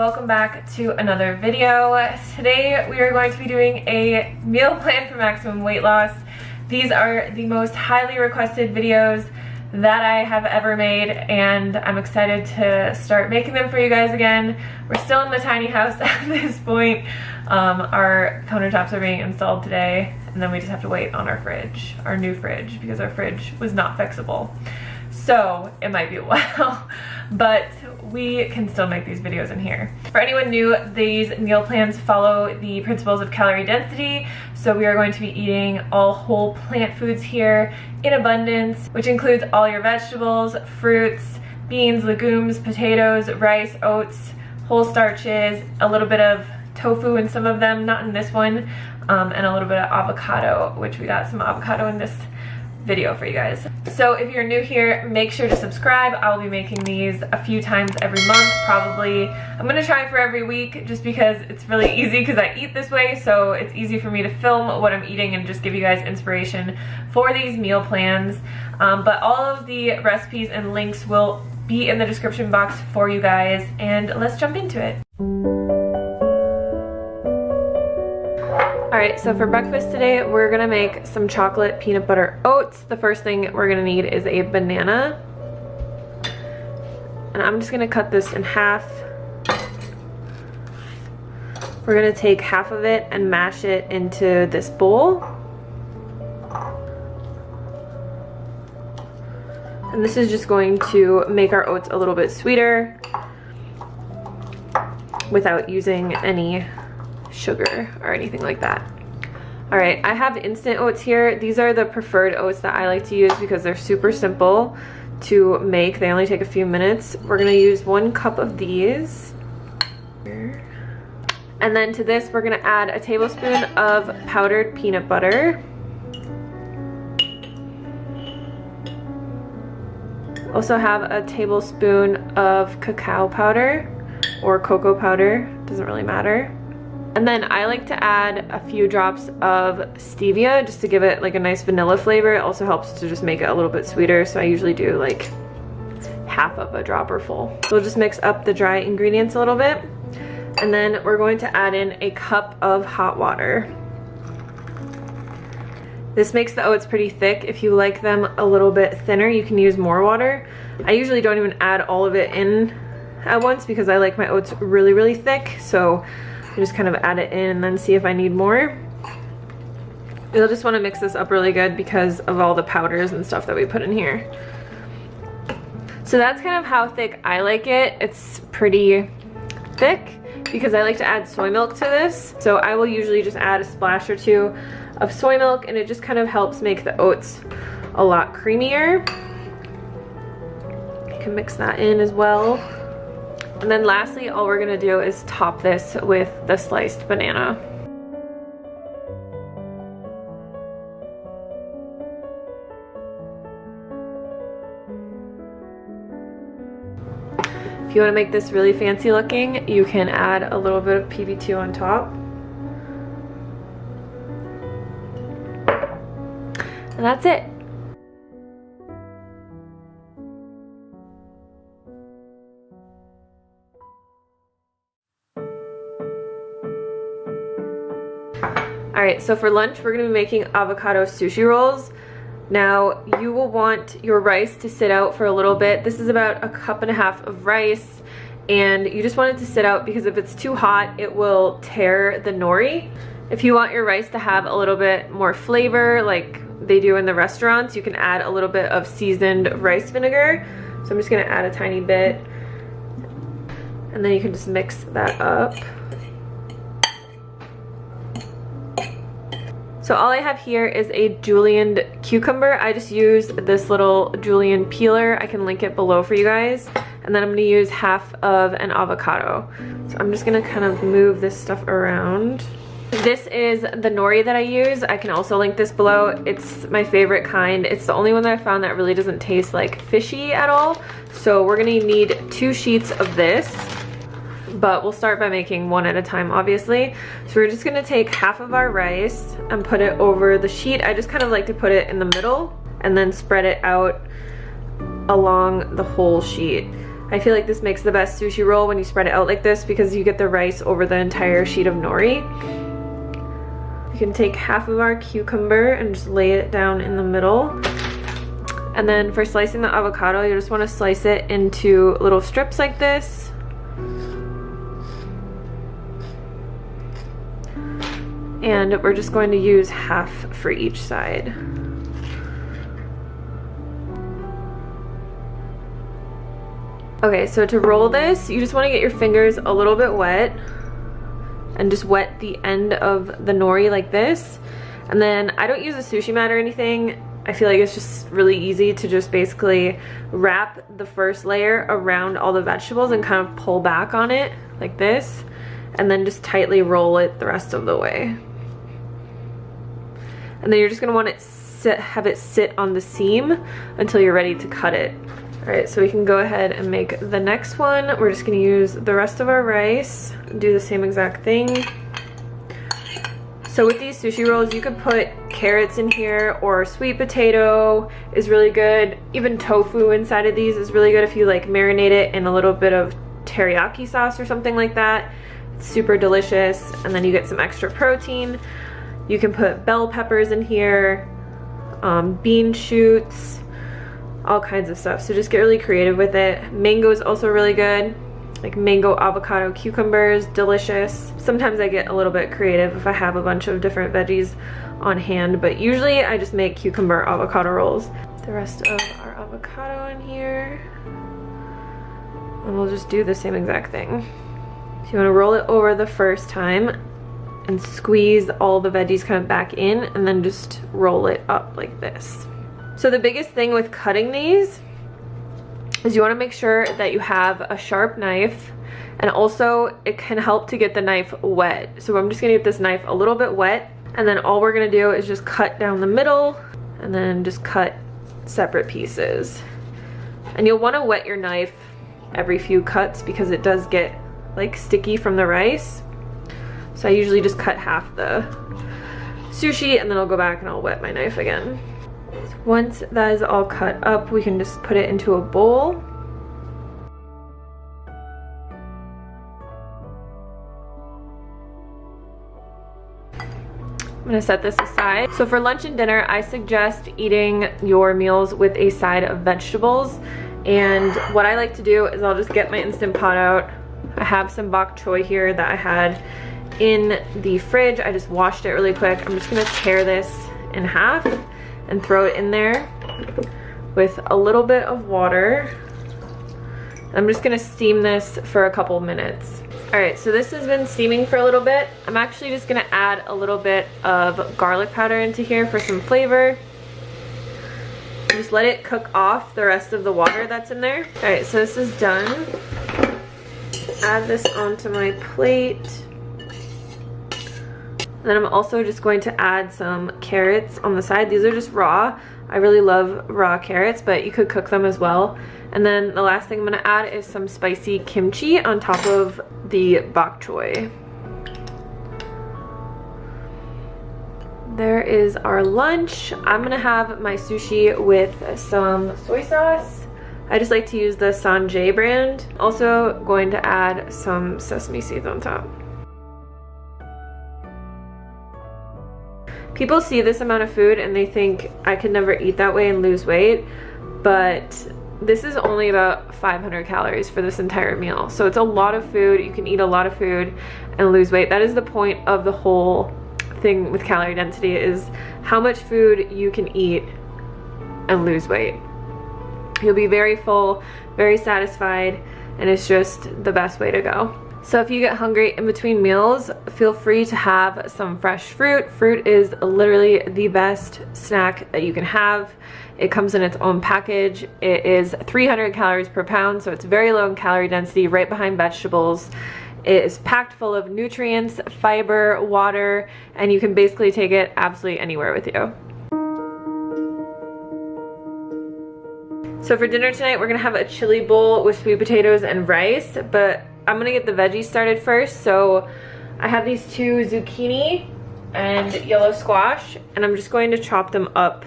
welcome back to another video. Today we are going to be doing a meal plan for maximum weight loss. These are the most highly requested videos that I have ever made, and I'm excited to start making them for you guys again. We're still in the tiny house at this point. Our countertops are being installed today, and then we just have to wait on our fridge, our new fridge, because our fridge was not fixable. So it might be a while, but we can still make these videos in here. For anyone new, these meal plans follow the principles of calorie density. So we are going to be eating all whole plant foods here in abundance, which includes all your vegetables, fruits, beans, legumes, potatoes, rice, oats, whole starches, a little bit of tofu in some of them, not in this one, and a little bit of avocado, which we got some avocado in this video for you guys. So if you're new here, make sure to subscribe. I'll be making these a few times every month, probably. I'm gonna try for every week just because it's really easy, because I eat this way, so it's easy for me to film what I'm eating and just give you guys inspiration for these meal plans. But all of the recipes and links will be in the description box for you guys, and let's jump into it. Alright, so for breakfast today, we're gonna make some chocolate peanut butter oats. The first thing we're gonna need is a banana. And I'm just gonna cut this in half. We're gonna take half of it and mash it into this bowl. And this is just going to make our oats a little bit sweeter without using any sugar or anything like that. All right, I have instant oats here. These are the preferred oats that I like to use because they're super simple to make. They only take a few minutes. We're gonna use 1 cup of these. And then to this, we're gonna add a tablespoon of powdered peanut butter. Also have a tablespoon of cacao powder or cocoa powder, doesn't really matter. And then I like to add a few drops of stevia just to give it like a nice vanilla flavor. It also helps to just make it a little bit sweeter, so I usually do like half of a drop or full. So we'll just mix up the dry ingredients a little bit. And then we're going to add in a cup of hot water. This makes the oats pretty thick. If you like them a little bit thinner, you can use more water. I usually don't even add all of it in at once because I like my oats really, really thick. So I just kind of add it in and then see if I need more. You'll just want to mix this up really good because of all the powders and stuff that we put in here. So that's kind of how thick I like it. It's pretty thick because I like to add soy milk to this. So I will usually just add a splash or two of soy milk, and it just kind of helps make the oats a lot creamier. You can mix that in as well. And then lastly, all we're gonna do is top this with the sliced banana. If you wanna make this really fancy looking, you can add a little bit of PB2 on top. And that's it. Alright, so for lunch, we're going to be making avocado sushi rolls. Now, you will want your rice to sit out for a little bit. This is about 1.5 cups of rice, and you just want it to sit out because if it's too hot, it will tear the nori. If you want your rice to have a little bit more flavor, like they do in the restaurants, you can add a little bit of seasoned rice vinegar. So I'm just going to add a tiny bit, and then you can just mix that up. So all I have here is a julienned cucumber. I just used this little julienne peeler. I can link it below for you guys. And then I'm gonna use half of an avocado. So I'm just gonna kind of move this stuff around. This is the nori that I use. I can also link this below. It's my favorite kind. It's the only one that I found that really doesn't taste like fishy at all. So we're gonna need 2 sheets of this. But we'll start by making one at a time, obviously. So we're just gonna take half of our rice and put it over the sheet. I just kind of like to put it in the middle and then spread it out along the whole sheet. I feel like this makes the best sushi roll when you spread it out like this because you get the rice over the entire sheet of nori. You can take half of our cucumber and just lay it down in the middle. And then for slicing the avocado, you just want to slice it into little strips like this. And we're just going to use half for each side. Okay, so to roll this, you just want to get your fingers a little bit wet and just wet the end of the nori like this. And then I don't use a sushi mat or anything. I feel like it's just really easy to just basically wrap the first layer around all the vegetables and kind of pull back on it like this, and then just tightly roll it the rest of the way. And then you're just gonna want it have it sit on the seam until you're ready to cut it. All right, so we can go ahead and make the next one. We're just gonna use the rest of our rice, do the same exact thing. So with these sushi rolls, you could put carrots in here, or sweet potato is really good. Even tofu inside of these is really good if you like marinate it in a little bit of teriyaki sauce or something like that. It's super delicious, and then you get some extra protein. You can put bell peppers in here, bean shoots, all kinds of stuff. So just get really creative with it. Mango is also really good. Like mango, avocado, cucumbers, delicious. Sometimes I get a little bit creative if I have a bunch of different veggies on hand, but usually I just make cucumber avocado rolls. The rest of our avocado in here. And we'll just do the same exact thing. So you wanna roll it over the first time and squeeze all the veggies kind of back in, and then just roll it up like this. So the biggest thing with cutting these is you want to make sure that you have a sharp knife, and also it can help to get the knife wet. So I'm just gonna get this knife a little bit wet, and then all we're gonna do is just cut down the middle and then just cut separate pieces. And you'll want to wet your knife every few cuts because it does get like sticky from the rice. So I usually just cut half the sushi and then I'll go back and I'll wet my knife again. Once that is all cut up, we can just put it into a bowl. I'm gonna set this aside. So for lunch and dinner, I suggest eating your meals with a side of vegetables. And what I like to do is I'll just get my Instant Pot out. I have some bok choy here that I had in the fridge. I just washed it really quick. I'm just gonna tear this in half and throw it in there with a little bit of water. I'm just gonna steam this for a couple minutes. All right, so this has been steaming for a little bit. I'm actually just gonna add a little bit of garlic powder into here for some flavor. Just let it cook off the rest of the water that's in there. All right, so this is done. Add this onto my plate. And then I'm also just going to add some carrots on the side. These are just raw. I really love raw carrots, but you could cook them as well. And then the last thing I'm gonna add is some spicy kimchi on top of the bok choy. There is our lunch. I'm gonna have my sushi with some soy sauce. I just like to use the Sanjay brand. Also going to add some sesame seeds on top. People see this amount of food and they think I could never eat that way and lose weight, but this is only about 500 calories for this entire meal. So it's a lot of food. You can eat a lot of food and lose weight. That is the point of the whole thing with calorie density, is how much food you can eat and lose weight. You'll be very full, very satisfied, and it's just the best way to go. So if you get hungry in between meals, feel free to have some fresh fruit. Fruit is literally the best snack that you can have. It comes in its own package. It is 300 calories per pound, so it's very low in calorie density, right behind vegetables. It is packed full of nutrients, fiber, water, and you can basically take it absolutely anywhere with you. So for dinner tonight, we're gonna have a chili bowl with sweet potatoes and rice, but I'm gonna get the veggies started first. So I have these two zucchini and yellow squash, and I'm just going to chop them up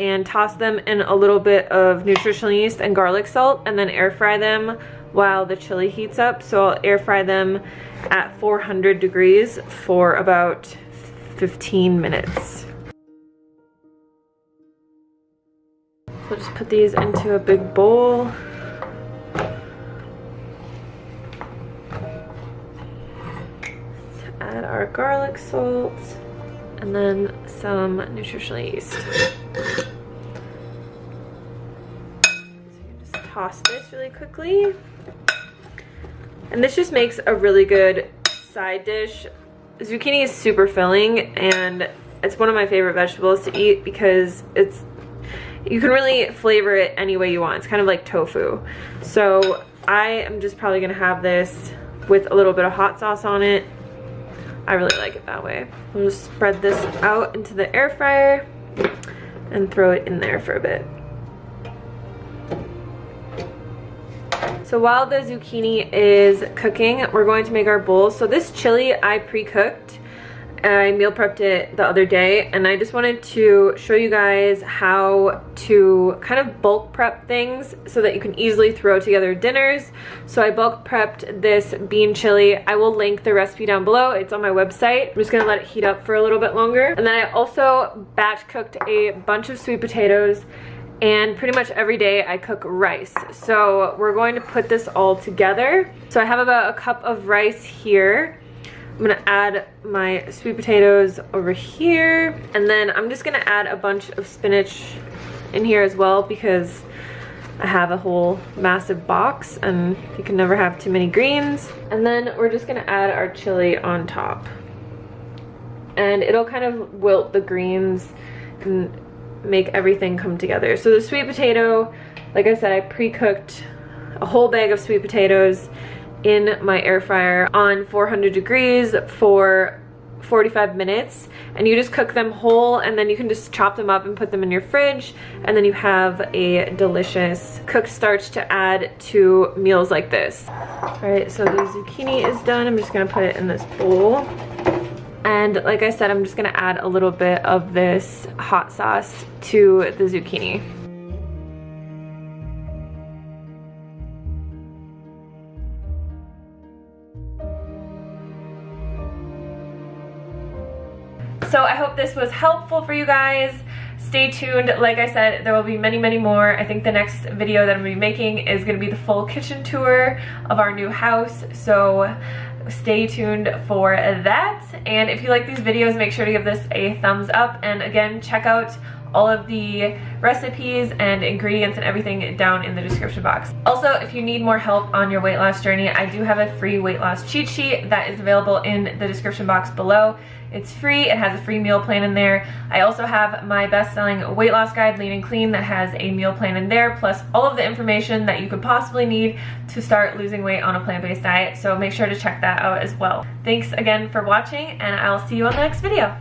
and toss them in a little bit of nutritional yeast and garlic salt, and then air fry them while the chili heats up. So I'll air fry them at 400 degrees for about 15 minutes. So just put these into a big bowl. Add our garlic salt and then some nutritional yeast. So you just toss this really quickly. And this just makes a really good side dish. Zucchini is super filling and it's one of my favorite vegetables to eat because you can really flavor it any way you want. It's kind of like tofu. So I am just probably gonna have this with a little bit of hot sauce on it. I really like it that way. We'll just spread this out into the air fryer and throw it in there for a bit. So while the zucchini is cooking, we're going to make our bowls. So this chili I pre-cooked. I meal prepped it the other day, and I just wanted to show you guys how to kind of bulk prep things so that you can easily throw together dinners. So I bulk prepped this bean chili. I will link the recipe down below. It's on my website. I'm just gonna let it heat up for a little bit longer. And then I also batch cooked a bunch of sweet potatoes, and pretty much every day I cook rice. So we're going to put this all together. So I have about a cup of rice here. I'm gonna add my sweet potatoes over here, and then I'm just gonna add a bunch of spinach in here as well because I have a whole massive box and you can never have too many greens. And then we're just gonna add our chili on top, and it'll kind of wilt the greens and make everything come together. So the sweet potato, like I said, I pre-cooked a whole bag of sweet potatoes in my air fryer on 400 degrees for 45 minutes, and you just cook them whole, and then you can just chop them up and put them in your fridge, and then you have a delicious cooked starch to add to meals like this. All right, so the zucchini is done. I'm just gonna put it in this bowl, and like I said, I'm just gonna add a little bit of this hot sauce to the zucchini. So I hope this was helpful for you guys. Stay tuned. Like I said, there will be many, many more. I think the next video that I'm gonna be making is gonna be the full kitchen tour of our new house. So stay tuned for that. And if you like these videos, make sure to give this a thumbs up. And again, check out all of the recipes and ingredients and everything down in the description box. Also, if you need more help on your weight loss journey, I do have a free weight loss cheat sheet that is available in the description box below. It's free, it has a free meal plan in there. I also have my best-selling weight loss guide, Lean and Clean, that has a meal plan in there, plus all of the information that you could possibly need to start losing weight on a plant-based diet. So make sure to check that out as well. Thanks again for watching, and I'll see you on the next video.